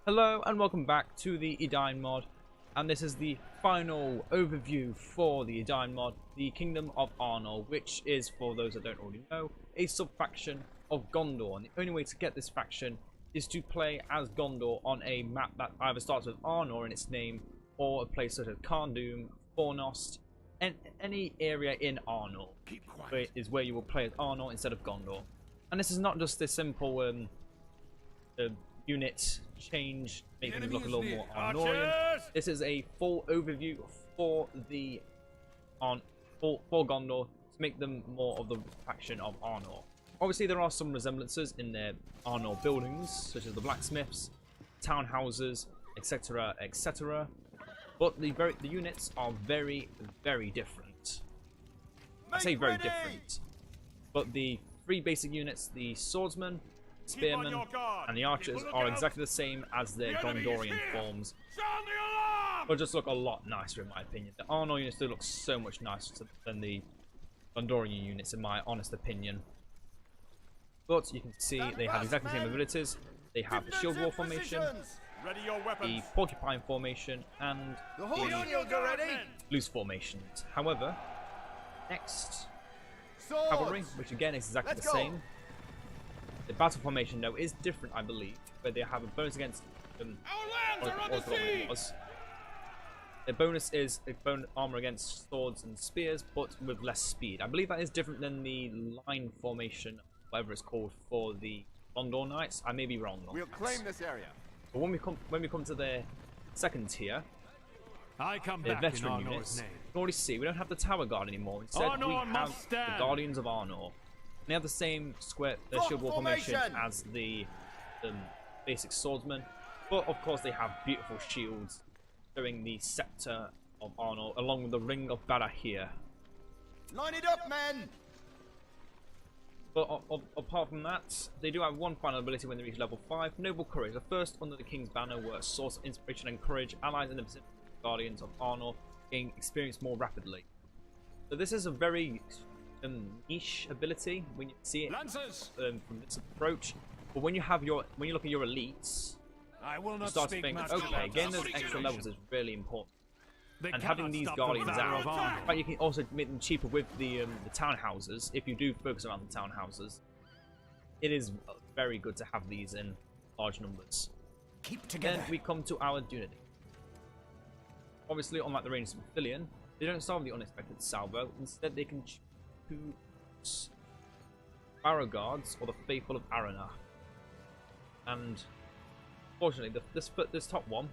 Hello and welcome back to the Edain mod, and this is the final overview for the Edain mod, the Kingdom of Arnor, which is, for those that don't already know, a sub-faction of Gondor. And the only way to get this faction is to play as Gondor on a map that either starts with Arnor in its name, or a place such as Cardoon, Fornost, and any area in Arnor is where you will play as Arnor instead of Gondor. And this is not just this simple unit change, making it look a little more Arnorian. This is a full overview for the for Gondor to make them more of the faction of Arnor. Obviously, there are some resemblances in their Arnor buildings, such as the blacksmiths, townhouses, etc., etc. But the units are very, very different. I say very different, but the three basic units, the swordsman, spearmen, and the archers, are exactly the same as their Gondorian forms, but just look a lot nicer in my opinion. The Arnor units do look so much nicer than the Gondorian units in my honest opinion. But you can see they have exactly the same abilities. They have the shield wall formation, the porcupine formation, and the loose formations. However, next, cavalry, which again is exactly the same. The battle formation, though, is different, I believe, where they have a bonus against them. Their bonus is armor against swords and spears, but with less speed. I believe that is different than the line formation, whatever it's called, for the Gondor Knights. I may be wrong on We'll claim this area. But when we come to their second tier, the veteran units, you can already see we don't have the Tower Guard anymore. Instead, we have the Guardians of Arnor. They have the same square shield wall formation as the basic swordsman, but of course they have beautiful shields showing the scepter of Arnor along with the ring of Barrage here. Line it up, men! But apart from that, they do have one final ability when they reach level 5, Noble Courage. The first under the King's banner were a source of inspiration and courage. Allies in the Pacific Guardians of Arnor gain experience more rapidly. So this is a very niche ability when you see it from this approach, but when you look at your elites, you start to think, okay, getting those extra levels is really important, and having these guardians out. But you can also make them cheaper with the townhouses. If you do focus around the townhouses, it is very good to have these in large numbers. Keep together. Then we come to our Unity. Obviously, unlike the Rangers of Filion, they don't solve the unexpected salvo. Instead, they can choose Barrage Guards or the Faithful of Arnor. And fortunately, this top one,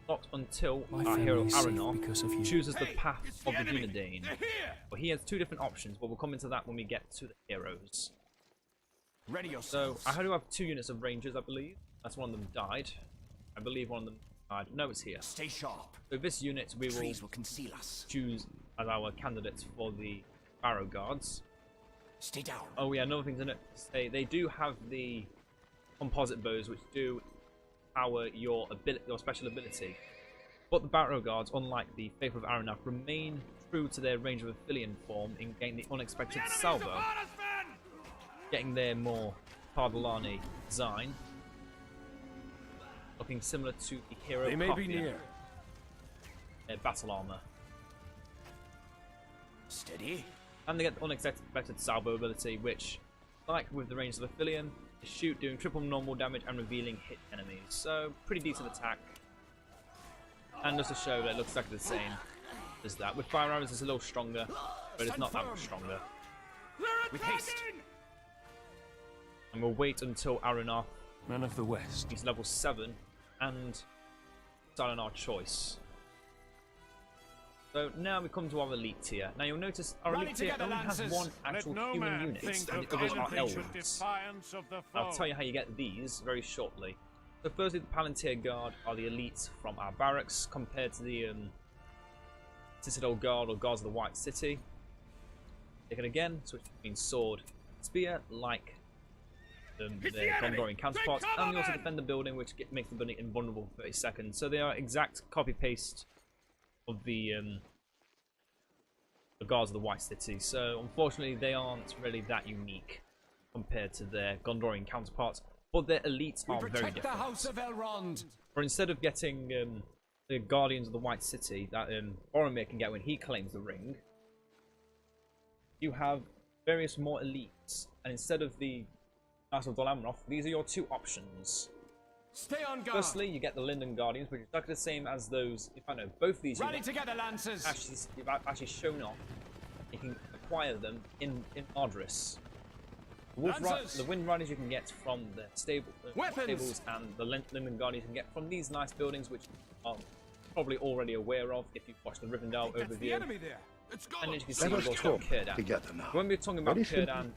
not until our hero Arnor chooses the path of the Edain. But he has two different options, but we'll come into that when we get to the heroes. So I do have two units of Rangers, I believe. That's one of them died. I believe one of them died. No, it's here. Stay sharp. So this unit we will conceal us. Choose as our candidates for the Barrow Guards. Stay down. Oh yeah, another thing to say, they do have the composite bows which do power your special ability. But the Barrow Guards, unlike the Faithful of Arnor, remain true to their Ranger of Filion form in getting the unexpected salvo, getting their more Cardellani design, looking similar to the hero. They may be near. Their battle armor. Steady. And they get the unexpected salvo ability, which, like with the Rangers of Filion, is shoot doing triple normal damage and revealing hit enemies. So pretty decent attack. And just to show that it looks exactly the same as that. With fire arrows it's a little stronger, but it's not that much stronger. With haste. And we'll wait until Arnor, Man of the West, he's level 7, and start our choice. So now we come to our elite tier. Now you'll notice our elite tier only has one actual human unit, and the others are elves. I'll tell you how you get these very shortly. So firstly, the Palantir Guard are the elites from our barracks compared to the Citadel Guard or Guards of the White City. They can again switch between sword and spear like their Gondorian counterparts, and they also defend the building, which makes the building invulnerable for 30 seconds. So they are exact copy-paste of the Guards of the White City. So unfortunately they aren't really that unique compared to their Gondorian counterparts. but their elites are very Protect the different. House of Elrond. For instead of getting the Guardians of the White City that Boromir can get when he claims the ring, you have various more elites, and instead of the House of Dol Amroth, these are your two options. Stay on guard. Firstly, you get the Linden Guardians, which is exactly the same as those. If I know both these, Rally together, Lancers. you've actually shown off. You can acquire them in Ardris. The Wind Riders you can get from the stables, and the Linden Guardians you can get from these nice buildings, which you are probably already aware of if you've watched the Rivendell overview. The enemy there. And as you can see, we've got Círdan. Together now. When we're talking about Círdan,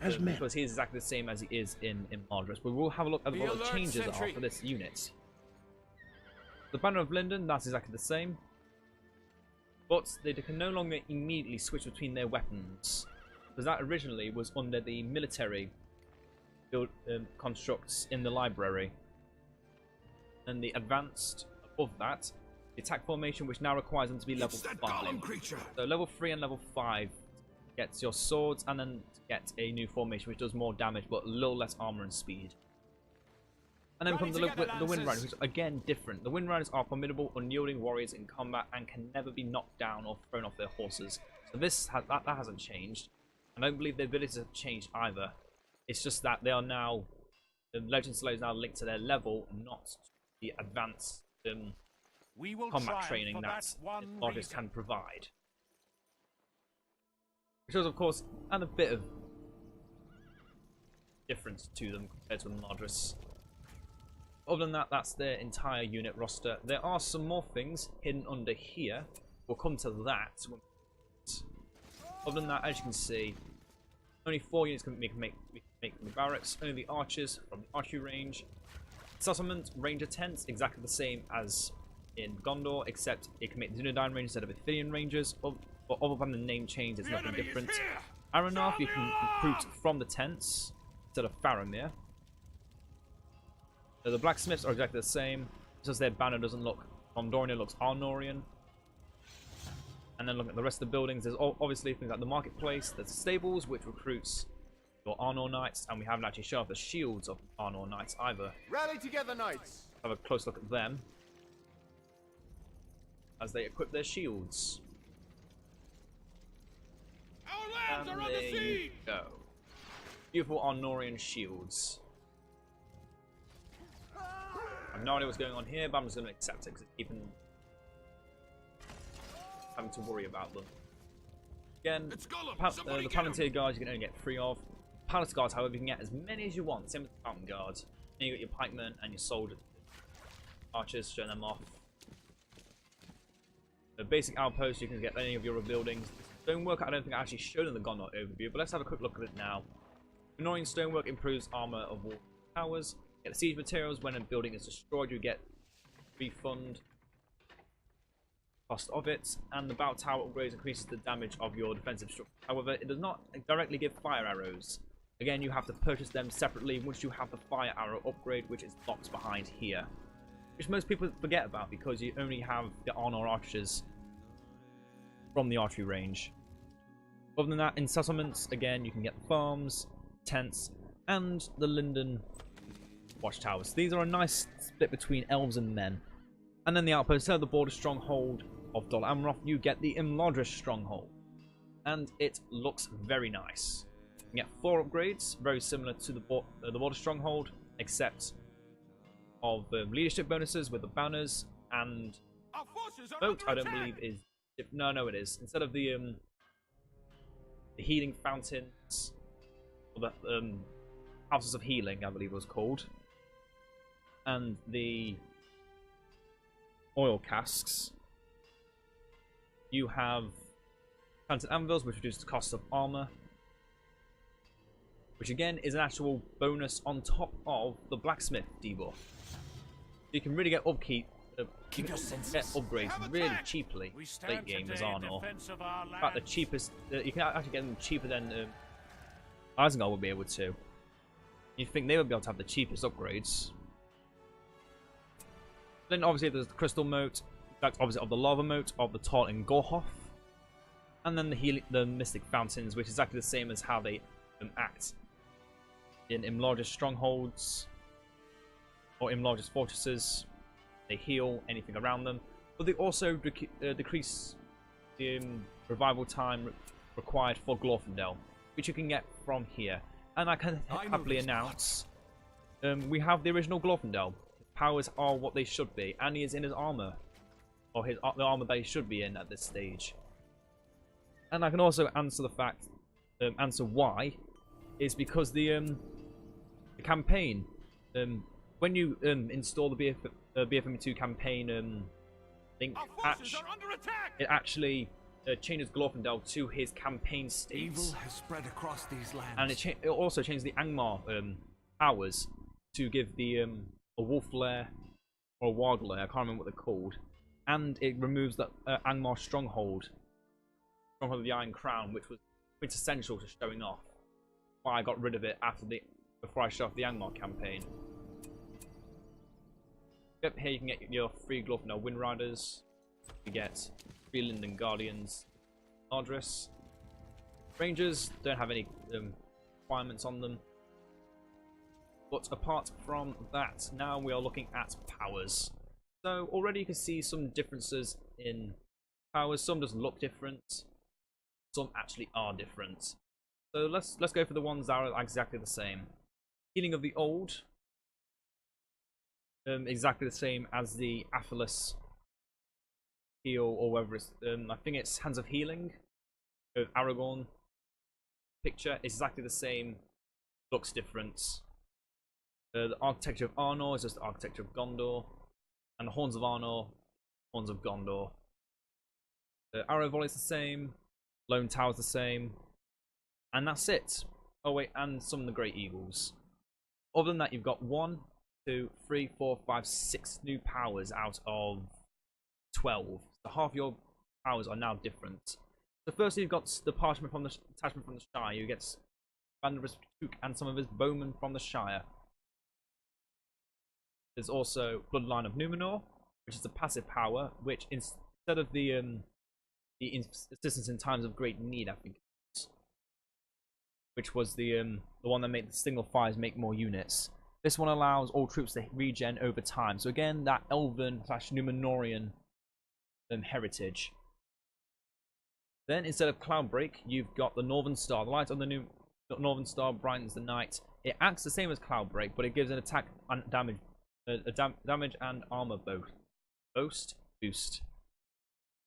because he is exactly the same as he is in Ardris, but we'll have a look at what the changes are for this unit. The Banner of Linden, that's exactly the same, but they can no longer immediately switch between their weapons, because that originally was under the military build, constructs in the library. And the advanced above that, the attack formation, which now requires them to be level 5. So level 3 and level 5 gets your swords, and then get a new formation which does more damage but a little less armor and speed. And then comes the Wind Riders, which are again different. The Wind Riders are formidable, unyielding warriors in combat and can never be knocked down or thrown off their horses. So that hasn't changed. I don't believe their abilities have changed either. It's just that they are now, the Legend Slayer is now linked to their level, not to the advanced combat training that Barrage can provide. Which does, of course, add a bit of difference to them compared to the Ardris. Other than that, that's their entire unit roster. There are some more things hidden under here. We'll come to that. Other than that, as you can see, only 4 units we can make from the barracks. Only the archers from the archery range. Settlement ranger tents, exactly the same as in Gondor, except it can make the Edain range instead of Ithilien rangers. But other than the name change, there's nothing different. Arnor, you can recruit from the tents instead of Faramir. So the Blacksmiths are exactly the same. Just their banner doesn't look Gondorian, it looks Arnorian. And then look at the rest of the buildings. There's obviously things like the marketplace, there's stables, which recruits your Arnor Knights, and we haven't actually shown off the shields of Arnor Knights either. Rally together, knights. Have a close look at them as they equip their shields. Our lands And are under there you siege. go. Beautiful Arnorian shields. I have no idea what's going on here, but I'm just going to accept it because it's keeping having to worry about them. Again, the Palantir guards you can only get 3 of. Palace guards, however, you can get as many as you want. Same with the Fountain guards. And you got your pikemen and your soldier archers, showing them off. The basic outposts, you can get any of your buildings. Stonework, I don't think I actually showed in the Gondor overview, but let's have a quick look at it now. Annoying stonework improves armor of wall towers. Get the siege materials when a building is destroyed, you get refund cost of it, and the battle tower upgrades increases the damage of your defensive structure. However, it does not directly give fire arrows. Again, you have to purchase them separately once you have the fire arrow upgrade, which is locked behind here, which most people forget about because you only have the Arnor archers from the archery range. Other than that, in settlements, again, you can get the farms, tents, and the Linden watchtowers. These are a nice split between elves and men. And then the outpost, so the border stronghold of Dol Amroth, you get the Imladris stronghold. And it looks very nice. You get 4 upgrades, very similar to the border stronghold, except of leadership bonuses with the banners, and Moat, I don't believe is... No, it is. Instead of the healing fountains, or the houses of healing, I believe it was called, and the oil casks, you have fountain anvils, which reduce the cost of armor, which again is an actual bonus on top of the blacksmith debuff. You can really get upkeep. You can get upgrades really cheaply late game as Arnor. In fact, the cheapest you can actually get them cheaper than Isengard would be able to. You'd think they would be able to have the cheapest upgrades. Then obviously there's the Crystal Moat, that's obviously of the Lava Moat, of the Tall in Gorhof, and then the Mystic Fountains, which is exactly the same as how they act in Imladris strongholds. or enlarges fortresses. They heal anything around them, but they also decrease the revival time required for Glorfindel, which you can get from here. And I can happily announce we have the original Glorfindel. His powers are what they should be, and he is in his armor, or the armor that he should be in at this stage. And I can also answer the fact, answer why, is because the campaign, when you install the BFM2 campaign link patch, it actually changes Glorfindel to his campaign state. Evil has spread across these lands. And it also changes the Angmar powers to give the a wolf lair or a warg lair, I can't remember what they're called, and it removes the Angmar stronghold of the Iron Crown, which was quintessential to showing off. Why I got rid of it before I showed off the Angmar campaign. Up here you can get your 3 Glorfindel Wind Riders. You get 3 Linden Guardians, Ardris. Rangers don't have any requirements on them. But apart from that, now we are looking at powers. So already you can see some differences in powers. Some just look different. Some actually are different. So let's go for the ones that are exactly the same. Healing of the Old. Exactly the same as the Athelas heal, or whether it's I think it's Hands of Healing of Aragorn. Picture is exactly the same, looks different. The Architecture of Arnor is just the Architecture of Gondor, and the Horns of Arnor, Horns of Gondor. The Arrow Volley is the same, Lone Tower is the same, and that's it. Oh wait, and some of the Great Eagles. Other than that, you've got 1, 2, 3, 4, 5, 6 new powers out of 12. So half your powers are now different. So firstly, you've got the attachment from the Shire. You get Vanderus Took and some of his bowmen from the Shire. There's also Bloodline of Numenor, which is a passive power, which instead of the assistance in times of great need, I think, which was the one that made the single fires make more units. This one allows all troops to regen over time. So again, that Elven / Numenorian heritage. Then instead of Cloudbreak, you've got the Northern Star. The light on the Northern Star brightens the night. It acts the same as Cloudbreak, but it gives an attack and damage, damage and armor boost.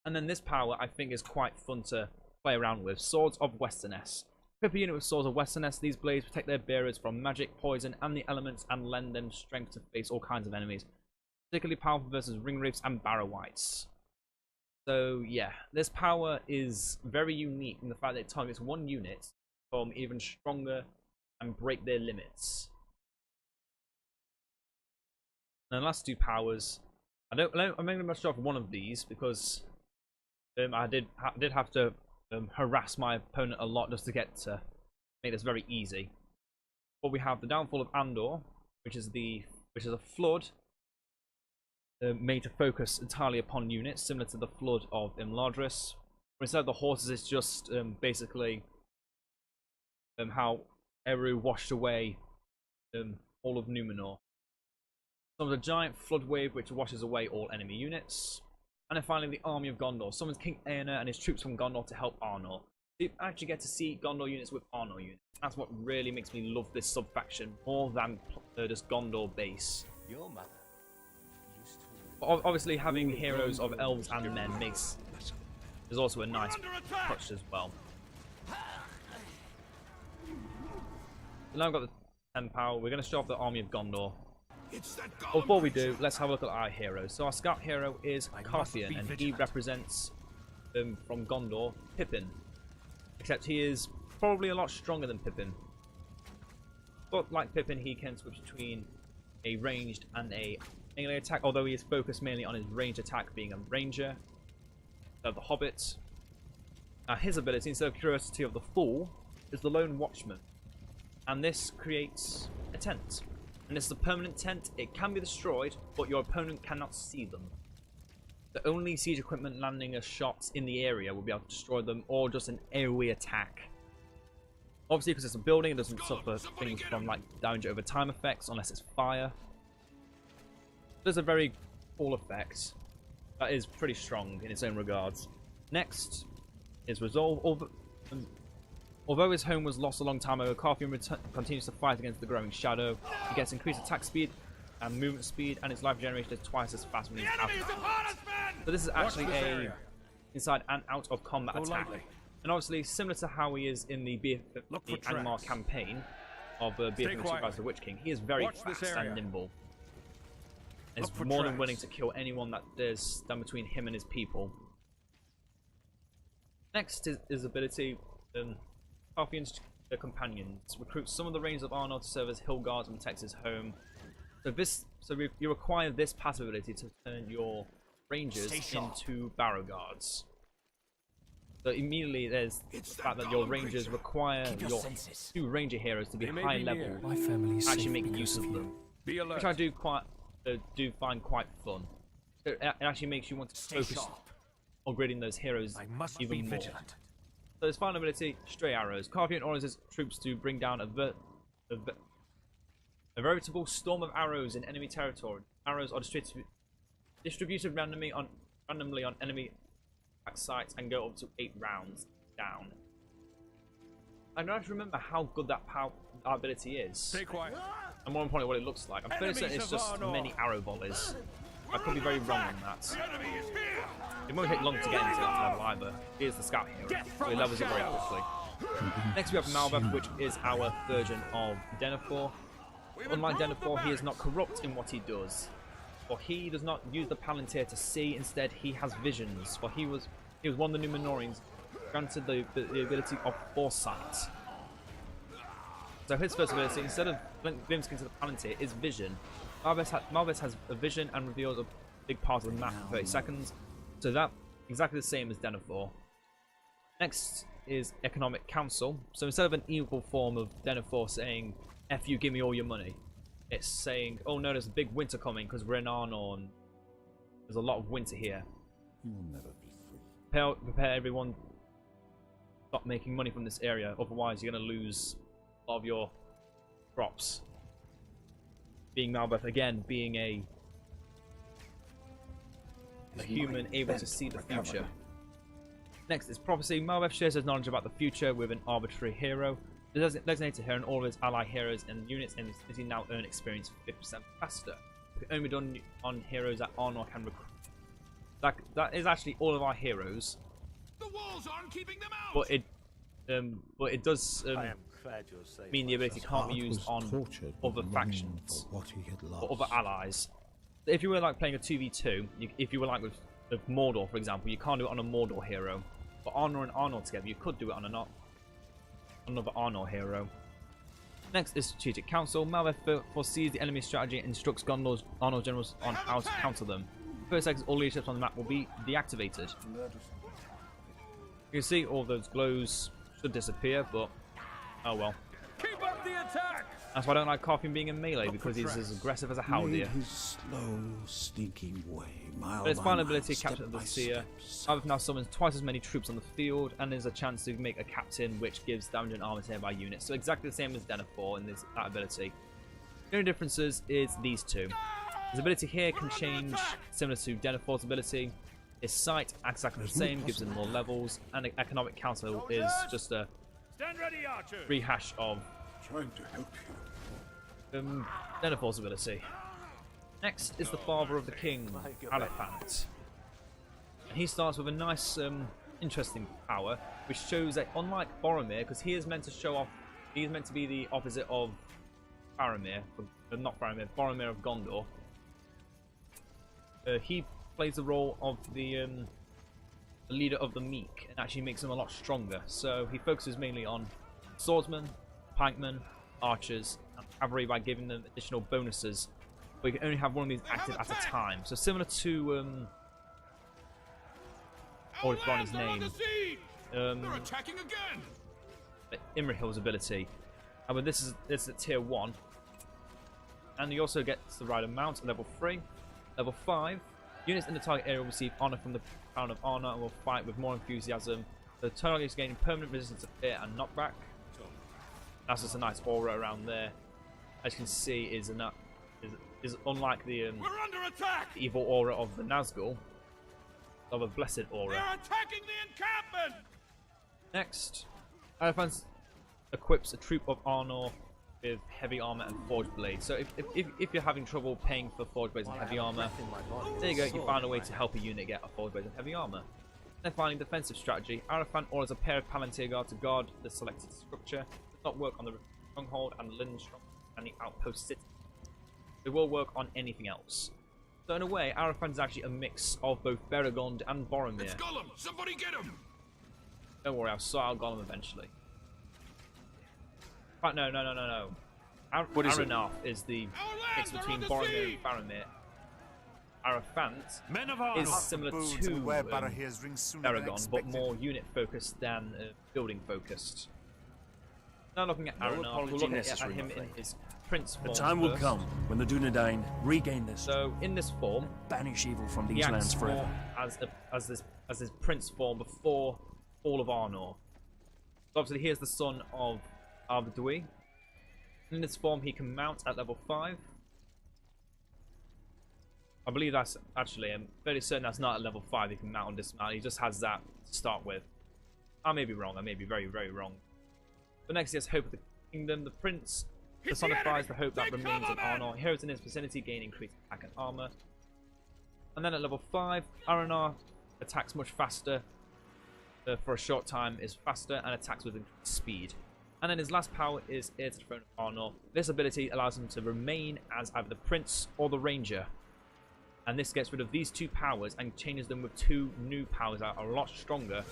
And then this power I think is quite fun to play around with. Swords of Westerness. Equip a unit with Swords of Westerness. These blades protect their bearers from magic, poison, and the elements, and lend them strength to face all kinds of enemies. Particularly powerful versus Ringwraiths and Barrow-wights. So yeah, this power is very unique in the fact that it targets one unit to become even stronger and break their limits. And the last 2 powers, I'm only going to show off one of these because I did have to harass my opponent a lot just to make this very easy. But we have the Downfall of Andor, which is a flood made to focus entirely upon units, similar to the flood of Imladris. Instead of the horses, it's just basically how Eru washed away all of Numenor. Summons a giant flood wave which washes away all enemy units. And then finally, the Army of Gondor summons King Edain and his troops from Gondor to help Arnor. You actually get to see Gondor units with Arnor units. That's what really makes me love this sub-faction more than just Gondor base. Your mother used to... Obviously, having heroes of elves and men is also a nice touch as well. So now I've got the 10 power. We're going to show off the Army of Gondor. Before we do, let's have a look at our heroes. So our scout hero is Carthian, and he represents, from Gondor, Pippin. Except he is probably a lot stronger than Pippin. But like Pippin, he can switch between a ranged and a melee attack, although he is focused mainly on his ranged attack being a ranger. So the Hobbit. His ability, instead of Curiosity of the Fool, is the Lone Watchman. And this creates a tent. And this is a permanent tent. It can be destroyed, but your opponent cannot see them. The only siege equipment landing a shot in the area will be able to destroy them, or just an AoE attack. Obviously, because it's a building, it doesn't suffer things from like damage over time effects, unless it's fire. There's a very cool effect that is pretty strong in its own regards. Next is Resolve. Although his home was lost a long time ago, Carthian continues to fight against the growing shadow. He gets increased attack speed and movement speed, and its life generation is twice as fast when he's out. So this is actually a inside and out of combat attack. And obviously, similar to how he is in the Angmar campaign of BF the Witch King, he is very fast and nimble. He's more than willing to kill anyone that there's stand between him and his people. Next is his ability, Carthian's companions. Recruits some of the Rangers of Arnor to serve as hill guards and protect his home. So you require this passive ability to turn your Rangers into Barrow guards. So immediately there's the fact that your Rangers require your 2 Ranger heroes to be high level, actually making use of them, which I do find quite fun. So it actually makes you want to focus on upgrading those heroes even more. So his final ability, Stray Arrows. Carthian orders his troops to bring down a veritable storm of arrows in enemy territory. Arrows are distributed randomly on enemy attack sites and go up to 8 rounds down. I don't actually remember how good that ability is. Stay quiet. And more importantly, what it looks like. I'm fairly certain it's just many arrow volleys. I could be very wrong on that. It won't take long to get into that level either. Here's the scout hero, so he levels it very quickly. Next we have Malbeth, which is our version of Denethor. Unlike Denethor, he is not corrupt in what he does. For he does not use the Palantir to see, instead he has visions. For he was one of the Numenorians granted the ability of foresight. So his first ability, instead of glimpsing into the Palantir, is vision. Malbeth has a vision and reveals a big part of the map for 30 seconds. So that exactly the same as Denethor. Next is Economic Council. So instead of an evil form of Denethor saying, "F you, give me all your money," it's saying, "Oh no, there's a big winter coming because we're in Arnor and there's a lot of winter here. You will never be free. Prepare everyone. Stop making money from this area, otherwise you're going to lose a lot of your crops." Being Malbeth again, being a human able to see the future. Next is Prophecy. Malbeth shares his knowledge about the future with an arbitrary hero. The designated hero and all of his ally heroes and units in the city now earn experience 50% faster. It can only be done on heroes that Arnor can recruit. That is actually all of our heroes. The walls aren't keeping them out. But it does mean the ability can't be used on other factions or other allies. If you were like playing a 2v2, if you were like with Mordor, for example, you can't do it on a Mordor hero. But Arnor and Arnor together, you could do it on another Arnor hero. Next is Strategic Council. Malbeth foresees the enemy's strategy and instructs Arnor generals on how to counter them. First seconds, all leaderships on the map will be deactivated. You can see all those glows should disappear, but oh well. Keep up the attack. That's why I don't like Carthian being in melee, because he's as aggressive as a haldir. His slow, sneaking way, mile But its by final mile, ability, step Captain of the by Seer. step. Malbeth now summons twice as many troops on the field, and there's a chance to make a captain, which gives damage and armor to nearby units. So exactly the same as Denethor in that ability. The only differences is these two. His ability here can change, similar to Denethor's ability. His sight acts exactly the same, gives him more levels, and the Economic Council is just a rehash of Trying to help you. Denethor's ability. Next is the Father of the King, Aliphant. And he starts with a nice, interesting power, which shows that unlike Boromir, because he is meant to show off, he is meant to be the opposite of Boromir of Gondor. He plays the role of the leader of the meek, and actually makes him a lot stronger. So he focuses mainly on swordsmen, pikemen, archers, and cavalry by giving them additional bonuses. But you can only have one of these active at a time. So similar to or it's his name. Imrahil's ability. But this is at tier 1. And he also gets the rider mount at level 3. Level 5. Units in the target area will receive honor from the Crown of Arnor and will fight with more enthusiasm. The target is gaining permanent resistance to fear and knockback. That's just a nice aura around there. As you can see, is is unlike the We're under attack. evil aura of the Nazgul, of a blessed aura. They're attacking the encampment. Next, Arafan equips a troop of Arnor with heavy armor and forged blades. So if you're having trouble paying for forged blades and heavy armor, there you go. You find a way to help a unit get a forged blades and heavy armor. Then finally, defensive strategy. Arafan orders a pair of Palantir guard to guard the selected structure. Does not work on the stronghold and the linen stronghold and the outpost city. It will work on anything else. So in a way, Arafan is actually a mix of both Beregond and Boromir. It's Gollum. Somebody get him. Don't worry, I'll sort out Gollum eventually. But no. Aranarth is the mix between Boromir and Faramir. Arafant is similar to Beregond, but more unit focused than building focused. Now looking at Aranarth, we'll look at him in his prince form. The time will first. come when the Dunedain regain this. So in this form, banish evil from he these acts lands forever. as his prince form before Fall of Arnor. So obviously he is the son of Ardui. In this form he can mount at level 5. I believe that's actually, I'm fairly certain that's not at level 5 he can mount and dismount. He just has that to start with. I may be wrong, I may be very, very wrong. But next he has Hope of the Kingdom. The prince personifies the hope that remains in Arnor. Heroes in his vicinity gain increased attack and armor. And then at level 5, Aranar attacks much faster. For a short time is faster and attacks with increased speed. And then his last power is Heir to the Throne of Arnor. This ability allows him to remain as either the prince or the ranger. And this gets rid of these two powers and changes them with two new powers that are a lot stronger.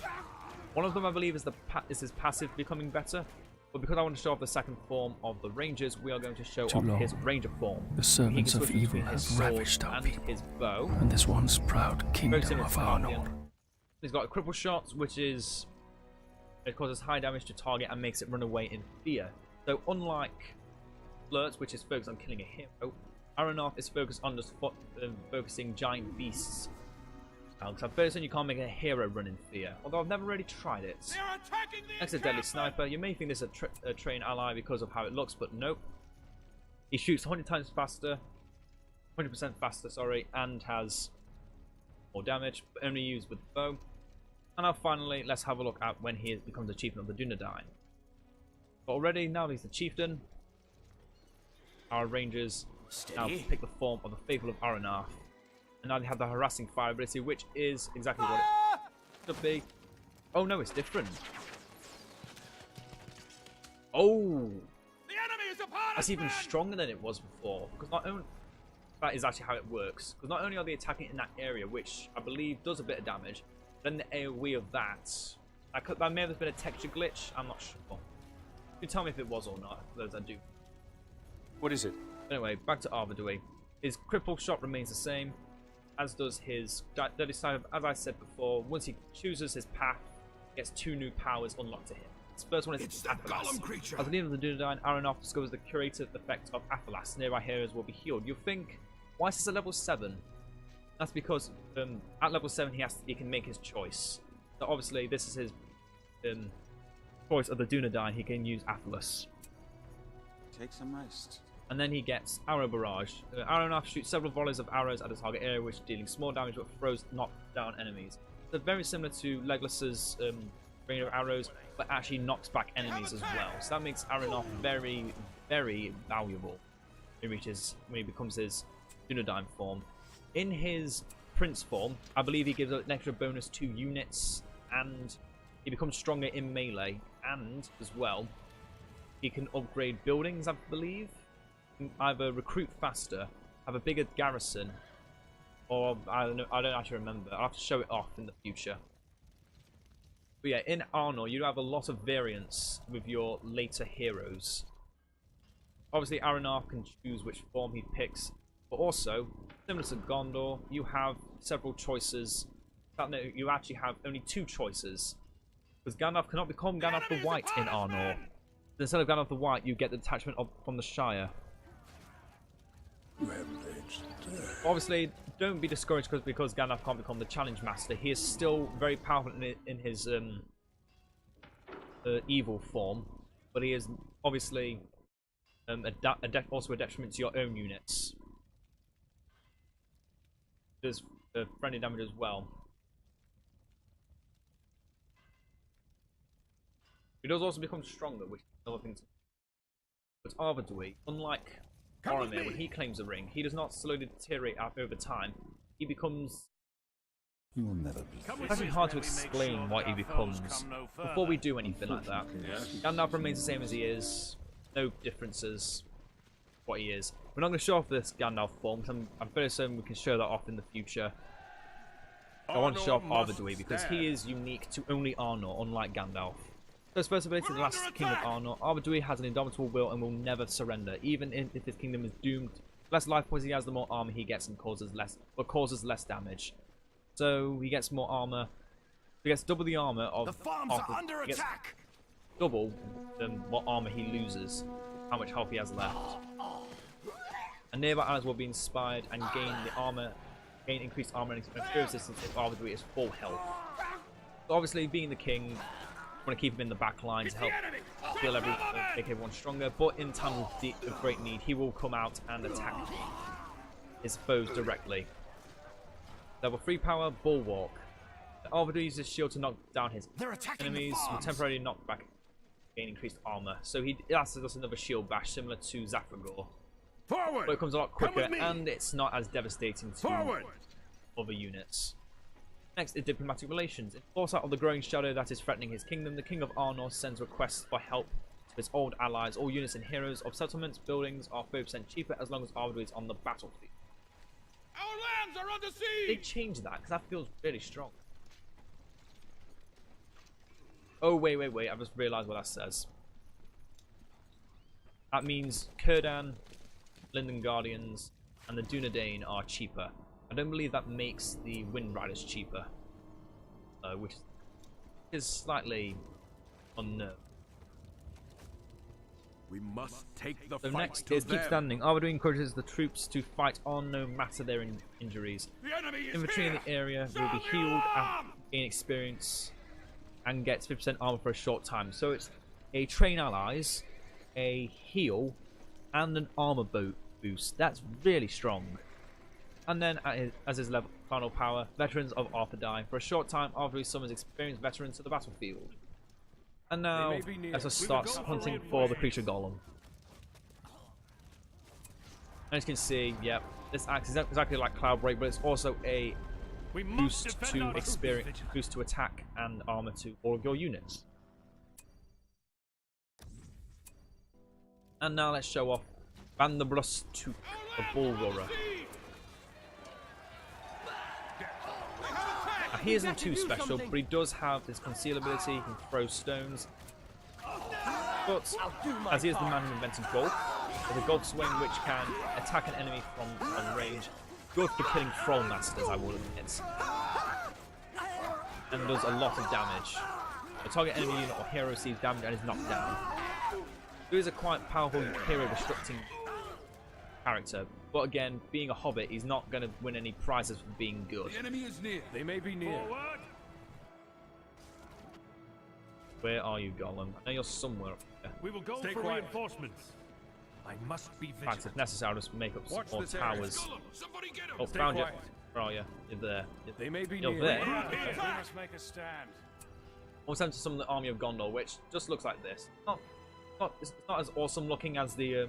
One of them I believe is his passive becoming better. But because I want to show off the second form of the rangers, we are going to show off his ranger form. The servants of evil have ravished our people, his bow, and this once proud Kingdom of Arnor. He's got a cripple shot, which is it causes high damage to target and makes it run away in fear. So unlike Flirts, which is focused on killing a hero, Aranarth is focused on just focusing giant beasts. Because I'm fairly certain you can't make a hero run in fear, although I've never really tried it. Next is Deadly Sniper. You may think this is a trained ally because of how it looks, but nope. He shoots 100 times faster, 100% faster, sorry, and has more damage, but only used with the bow. And now finally, let's have a look at when he becomes a chieftain of the Dunedain. But already, now he's the chieftain, our rangers now pick the form of the Faithful of Aranarth. And now they have the harassing fire ability, which is exactly what it should be. Oh no, it's different. Oh, that's even stronger than it was before. Because not only that is actually how it works. Because not only are they attacking in that area, which I believe does a bit of damage, then the AoE of that may have been a texture glitch. I'm not sure. You tell me if it was or not. Those I do. What is it? Anyway, back to Ardui. His cripple shot remains the same, as does his Deadly Sniper. As I said before, once he chooses his path, he gets two new powers unlocked to him. His first one is Athelas. As the leader of the Dunedain, Aranarth discovers the curative effect of Athelas. Nearby heroes will be healed. You'll think, why is this at level 7? That's because at level 7 he can make his choice. So obviously this is his choice of the Dunedain. He can use Athelas. Take some rest. And then he gets Arrow Barrage. Aranarth shoots several volleys of arrows at the target area, which dealing small damage but throws knock down enemies. So very similar to Legolas's rain of arrows, but actually knocks back enemies as well. So that makes Aranarth very, very valuable when he becomes his Dunedain form. In his Prince form, I believe he gives an extra bonus to units, and he becomes stronger in melee, and as well, he can upgrade buildings, I believe. Either recruit faster, have a bigger garrison, or I don't know. I don't actually remember. I'll have to show it off in the future. But yeah, in Arnor, you have a lot of variance with your later heroes. Obviously, Aranarth can choose which form he picks, but also, similar to Gondor, you have several choices. You actually have only 2 choices, because Gandalf cannot become Gandalf the White in Arnor. Instead of Gandalf the White, you get the detachment from the Shire. Obviously, don't be discouraged because Gandalf can't become the Challenge Master. He is still very powerful in his evil form, but he is obviously also a detriment to your own units. does friendly damage as well. He does also become stronger, which is another thing to... But Arvedui, unlike Boromir, when he claims a ring, he does not slowly deteriorate over time. He becomes... You will never be. It's actually hard to explain what he becomes before we do anything like that. Gandalf remains the same as he is. No differences. What he is. We're not going to show off this Gandalf form, because I'm fairly certain we can show that off in the future. I want to show off Arvedui because he is unique to only Arnor, unlike Gandalf. So his first ability, the last king of Arnor, Arvedui has an indomitable will and will never surrender, even if his kingdom is doomed. The less life points he has, the more armor he gets and causes less damage. So he gets more armor. He gets double the armor of. The farms are under attack. Double than what armor he loses, how much health he has left. And nearby allies will be inspired and gain increased armor and spear resistance if Arvedui is full health. So obviously, being the king, I want to keep him in the back line to help make everyone stronger. But in time of great need, he will come out and attack his foes directly. Level 3 power, Bulwark. Arvedui uses shield to knock down his enemies, will temporarily knock back, gain increased armor. So that's just another shield bash, similar to Zafragor. Forward! But it comes a lot quicker, and it's not as devastating to other units. Next is diplomatic relations. In foresight of the growing shadow that is threatening his kingdom, the King of Arnor sends requests for help to his old allies. All units and heroes of settlements, buildings are 30% cheaper as long as Arvedui is on the battlefield. Our lands are under They siege! changed that, because that feels really strong. Oh, wait. I've just realised what that says. That means Círdan, Linden Guardians, and the Dunedain are cheaper. I don't believe that makes the Wind Riders cheaper. Which is slightly unnerving. We must take the So fight next to is Keep them. Standing. Arvedui encourages the troops to fight on no matter their injuries. The enemy is Infantry in here. the area will Sound be the healed alarm! and gain experience and gets 50% armor for a short time. So it's a train allies, a heal, and an armor boost. That's really strong. And then as his level final power, veterans of Arthedain. For a short time, Arvedui summons experienced veterans to the battlefield. And now, let's just start hunting for the creature golem. As you can see, yep, this acts exactly like Cloudbreak, but it's also a boost to experience, boost to attack and armor to all of your units. And now let's show off Vanderbrust to the Bull Roarer. Now, he isn't too special, but he does have his conceal ability. He can throw stones. But as he is the man who invented golf, with a golf swing which can attack an enemy from range, good for killing troll masters, I will admit, and does a lot of damage. A target enemy unit or hero receives damage and is knocked down. He is a quite powerful hero destructing character, but again, being a hobbit, he's not going to win any prizes for being good. The enemy is near. They may be near. Forward! Where are you, Gollum? I know you're somewhere up there. We will go Stay for quiet. reinforcements. I must be In fact, vigilant. if necessary, I'll just make up some Watch more this area. towers. Gollum, somebody get him! Oh, Stay found you. quiet. Where are you? You're there. They may be You're near. there. We Attack! must make a stand. Almost sent to some of the army of Gondor, which just looks like this. It's not as awesome looking as the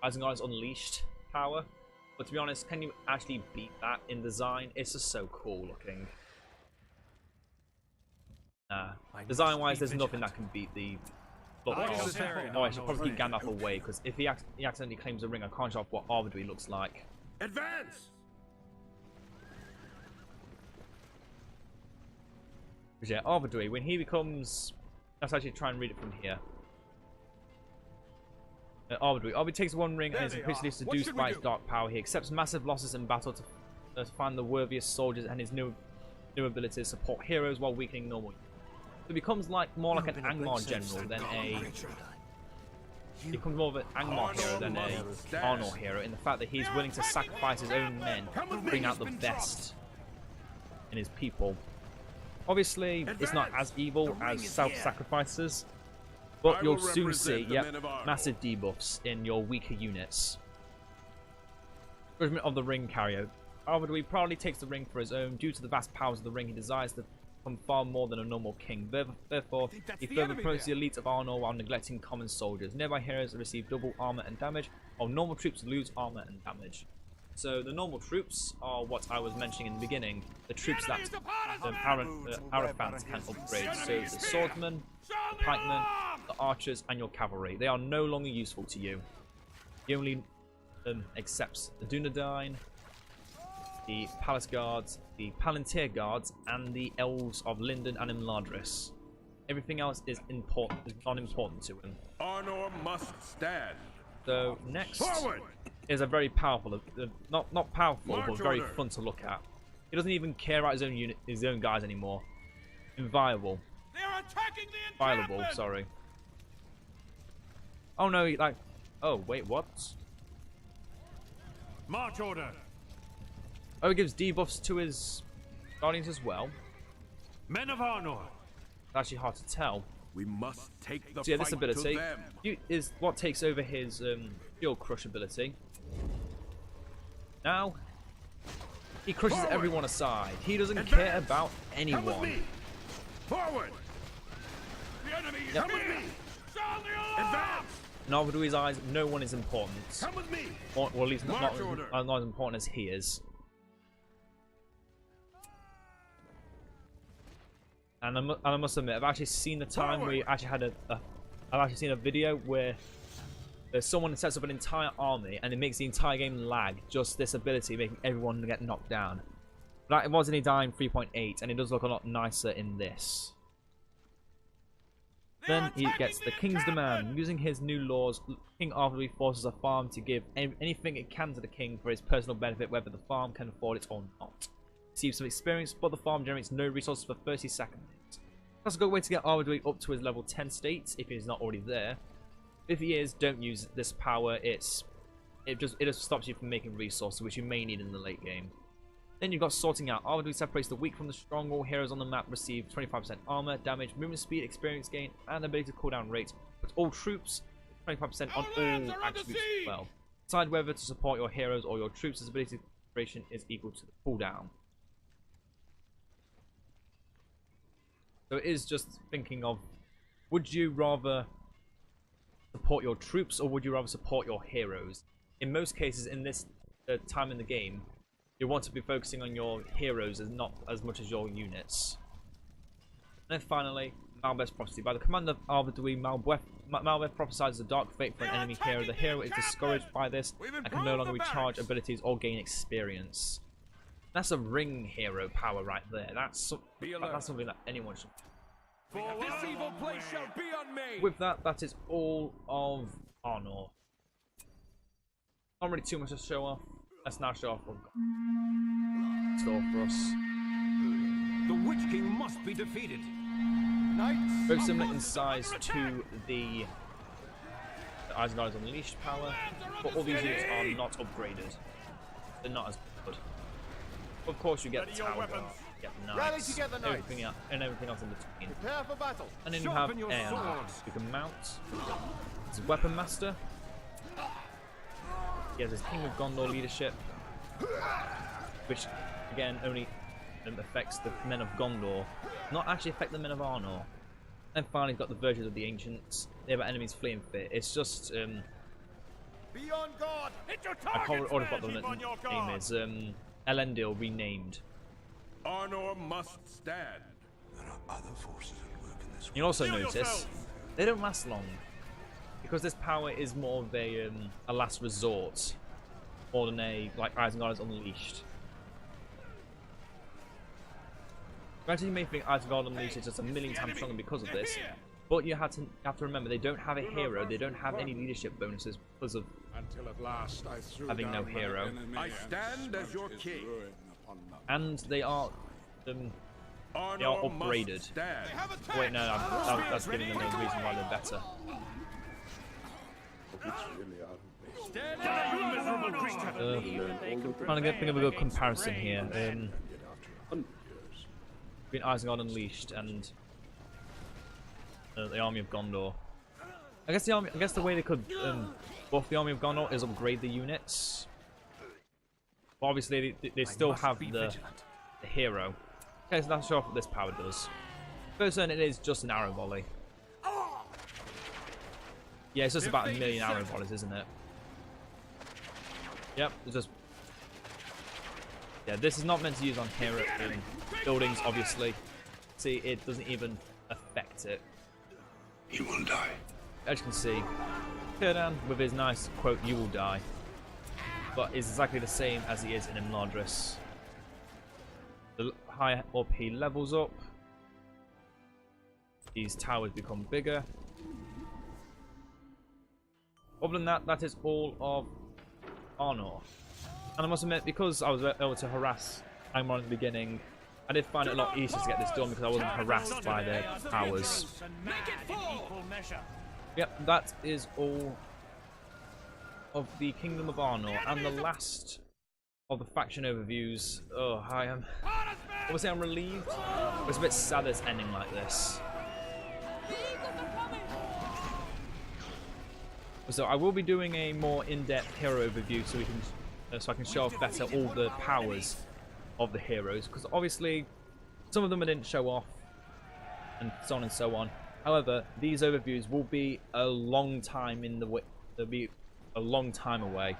Isengard's Unleashed power, but to be honest, can you actually beat that in design? It's just so cool looking. Design-wise, there's nothing that can beat the look Watch of. this area. Oh, I should probably keep Gandalf away because if he accidentally claims a ring, I can't show off what Arvedui looks like. Advance! But yeah, Arvedui, when he becomes... Let's actually try and read it from here. Arvedui takes one ring and is increasingly seduced by its dark power. He accepts massive losses in battle to find the worthiest soldiers, and his new abilities support heroes while weakening normal units. So he becomes more like an Angmar general than a... He becomes more of an Angmar hero than a Arnor hero, in the fact that he's willing to sacrifice his own men to bring out the best in his people. Obviously, it's not as evil as self-sacrifices, but you'll soon see, massive debuffs in your weaker units. Judgment of the Ring Carrier. Arvidui proudly takes the ring for his own. Due to the vast powers of the ring, he desires to become far more than a normal king. Therefore, he further promotes the elite of Arnor while neglecting common soldiers. Nearby heroes receive double armor and damage, while normal troops lose armor and damage. So the normal troops are what I was mentioning in the beginning, the troops that Araphants can upgrade. So the swordsmen, the pikemen, the archers, and your cavalry. They are no longer useful to you. He only accepts the Dunedain, the Palace Guards, the Palantir Guards, and the Elves of Linden and Imladris. Everything else is non-important to him. Arnor must stand. So next Forward! is a very powerful, not powerful, March but very order. fun to look at. He doesn't even care about his own guys anymore. Inviolable. They are attacking the Inviolable, sorry. Oh no, oh wait, what? March order. Oh, he gives debuffs to his guardians as well. Men of Arnor. It's actually hard to tell. We must take the So yeah, this fight ability to them. is what takes over his Shield Crush ability. Now, he crushes Forward. everyone aside. He doesn't Advance. care about Come with anyone. me. Forward. The enemy is Yep. near. Sound the alarm. Advance. In Arvidui's eyes, no one is important. Come with me. Or at least not March order. as important as he is. And I must admit, I've actually seen the time where you actually had I've actually seen a video where someone sets up an entire army and it makes the entire game lag. Just this ability making everyone get knocked down. But it was in Edain 3.8, and it does look a lot nicer in this. Then he gets the King's Demand. Using his new laws, King Arvidui forces a farm to give anything it can to the king for his personal benefit, whether the farm can afford it or not. Receives some experience, but the farm generates no resources for 30 seconds. That's a good way to get Arvidui up to his level 10 state, if he's not already there. If he is, don't use this power. It just stops you from making resources, which you may need in the late game. Then you've got Sorting Out. Arvidui separates the weak from the strong. All heroes on the map receive 25% armor, damage, movement speed, experience gain, and ability cooldown rate. But all troops, 25% on all attributes as well. Decide whether to support your heroes or your troops' ability duration is equal to the cooldown. So it is just thinking of, would you rather support your troops or would you rather support your heroes? In most cases, in this time in the game, you want to be focusing on your heroes as not as much as your units. And then finally, Malbeth's Prophecy. By the command of Arvidui, Malbeth prophesies a dark fate for an enemy hero. The hero is discouraged by this and can no longer recharge abilities or gain experience. That's a ring hero power right there. That's something that anyone should. This evil place shall be unmade. With that, that is all of Arnor. Not really too much to show off. Let's now show off what we've got in store for us. The Witch King must be defeated. Very similar in size to the Isengard's Unleashed power, but all these units are not upgraded. They're not as good. Of course, you get Tower Guard, you get Knights, everything else in between. Prepare for battle. And then you have Sharpen your Edain. swords. You can mount. He's a Weapon Master. He has his King of Gondor leadership, which again only affects the men of Gondor, not actually affect the men of Arnor. And finally, you've got the Virtues of the Ancients. They have enemies fleeing fit. It's just Be on guard. Hit your I can't targets, remember what the keep on your name guard. is. Elendil renamed. Arnor must stand. There are other forces at work in this You'll also Heal notice yourself. they don't last long because this power is more of a last resort more than a like Isengard is Unleashed. Granted, you may think Isengard Unleashed is just a million times stronger because of this, but you have to remember they don't have a hero. They don't have any leadership bonuses because of Until at last I threw having no down my hero. enemy I and stand as your smoked his king. ruin upon my and they are Arnor upgraded. must stand. Oh, wait, no, that's giving them a reason why they're better. It's really out of place. Stand down, you miserable creature. Trying to think of a good comparison here. Get after 100 years. Between Isengard Unleashed and the Army of Gondor. I guess the way they could buff the Army of Gondor is upgrade the units. But obviously, they still have the hero. Okay, so let's show off what this power does. First one, it is just an arrow volley. Yeah, it's just about 1 million arrow volleys, isn't it? Yep, it's just... Yeah, this is not meant to use on hero buildings, obviously. See, it doesn't even affect it. He will die. As you can see, Edain, with his nice quote, "You will die," but is exactly the same as he is in Imladris. The higher up he levels up, these towers become bigger. Other than that, that is all of Arnor. And I must admit, because I was able to harass Angmar in the beginning, I did find it a lot easier to get this done because I wasn't harassed by their powers. Yep, that is all of the Kingdom of Arnor, and the last of the faction overviews. Oh, I am... Obviously, I'm relieved. It's a bit sad it's ending like this. So I will be doing a more in-depth hero overview so we can, so I can show off better all the powers of the heroes, because obviously some of them I didn't show off, and so on and so on. However, these overviews will be a long time in the way. They'll be a long time away,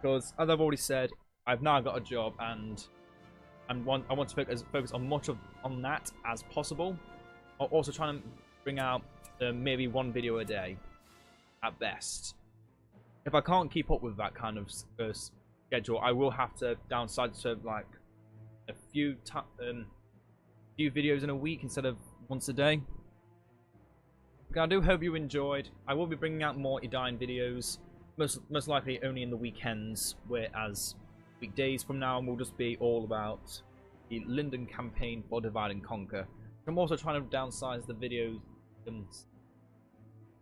because as I've already said, I've now got a job, and I want to focus on that as possible. I'm also trying to bring out maybe one video a day at best. If I can't keep up with that kind of schedule, I will have to downsize to like a few videos in a week instead of once a day. But I do hope you enjoyed. I will be bringing out more Edain videos, most likely only in the weekends, whereas weekdays from now will just be all about the Linden campaign for Divide and Conquer. I'm also trying to downsize the videos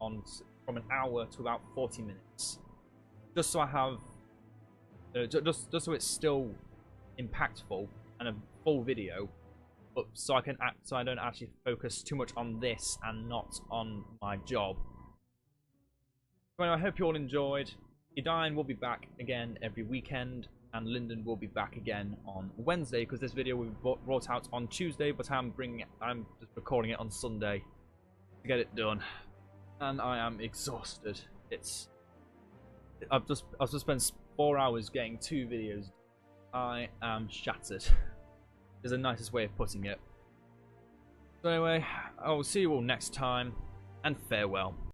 from an hour to about 40 minutes, just so I have just so it's still impactful and a full video, but so I don't actually focus too much on this and not on my job. So anyway, I hope you all enjoyed. Edain will be back again every weekend, and Linden will be back again on Wednesday, because this video will be brought out on Tuesday, but I'm just recording it on Sunday to get it done. And I am exhausted. I've just spent 4 hours getting 2 videos. I am shattered. Is the nicest way of putting it. So anyway, I will see you all next time, and farewell.